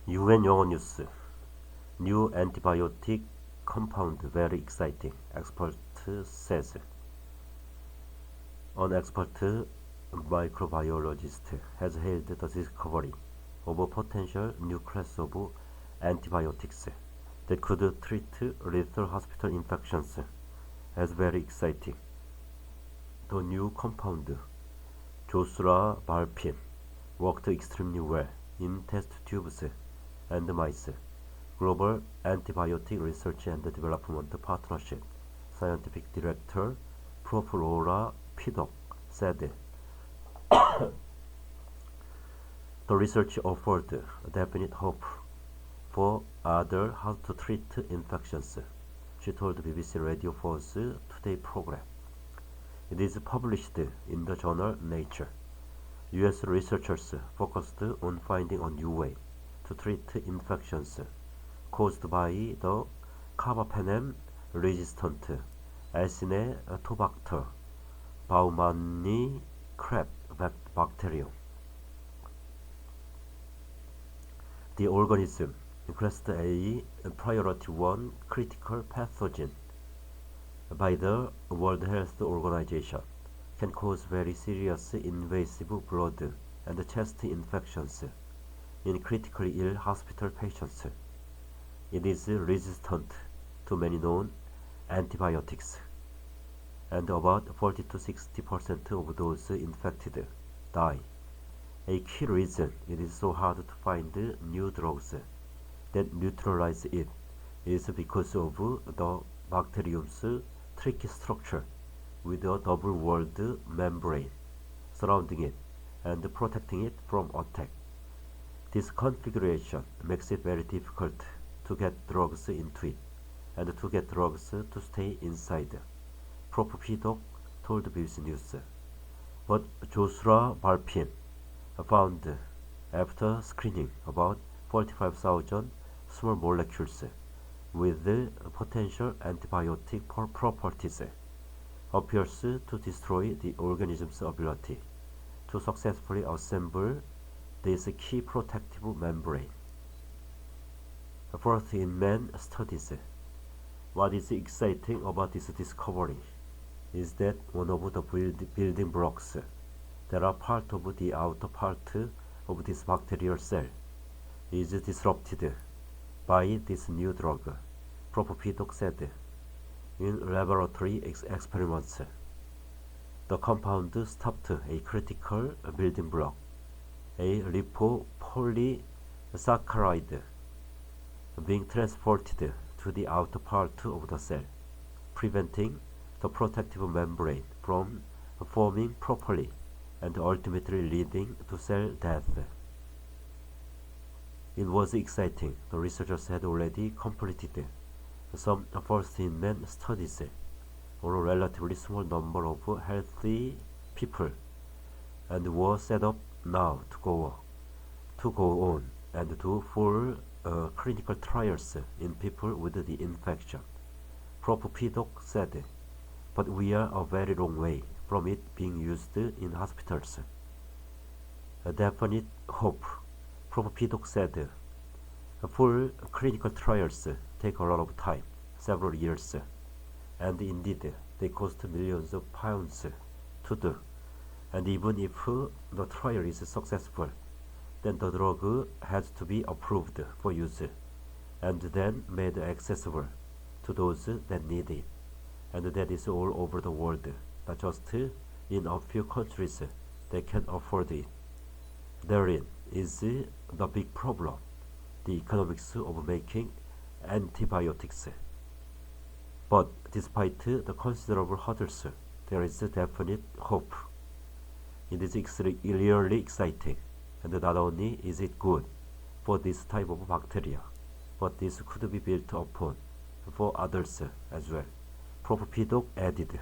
UN 영어뉴스. New antibiotic compound very exciting, expert says. An expert microbiologist has hailed the discovery of a potential new class of antibiotics that could treat lethal hospital infections as very exciting. The new compound, zosularbalpin, worked extremely well in test tubes and mice. Global Antibiotic Research and Development Partnership Scientific Director Prof. Laura Piddock said the research offered definite hope for other how to treat infections, she told BBC Radio 4's Today program. It is published in the journal Nature. US researchers focused on finding a new way to treat infections caused by the carbapenem-resistant Acinetobacter baumannii crab bacterium. The organism, classed a priority 1 critical pathogen by the World Health Organization, can cause very serious invasive blood and chest infections in critically ill hospital patients. It is resistant to many known antibiotics, and about 40 to 60% of those infected die. A key reason it is so hard to find new drugs that neutralize it is because of the bacterium's tricky structure with a double-walled membrane surrounding it and protecting it from attack. This configuration makes it very difficult to get drugs into it and to get drugs to stay inside, Prof. Piddock told BBC News. But zosularbalpin found after screening about 45,000 small molecules with potential antibiotic properties appears to destroy the organism's ability to successfully assemble this key protective membrane. First in man studies. What is exciting about this discovery is that one of the building blocks that are part of the outer part of this bacterial cell is disrupted by this new drug, Prof. Piddock said. In laboratory experiments, the compound stopped a critical building block, a lipopolysaccharide, being transported to the outer part of the cell, preventing the protective membrane from forming properly and ultimately leading to cell death. It was exciting. The researchers had already completed some first-in-man studies on a relatively small number of healthy people and were set up now to go on and do full clinical trials in people with the infection, Prof. Piddock said. But we are a very long way from it being used in hospitals. A definite hope, Prof. Piddock said. Full clinical trials take a lot of time, several years, and indeed they cost millions of pounds to do. And even if the trial is successful, then the drug has to be approved for use and then made accessible to those that need it. And that is all over the world, not just in a few countries that can afford it. Therein is the big problem, the economics of making antibiotics. But despite the considerable hurdles, there is a definite hope. It is really exciting, and not only is it good for this type of bacteria, but this could be built upon for others as well, Prof. Piddock added.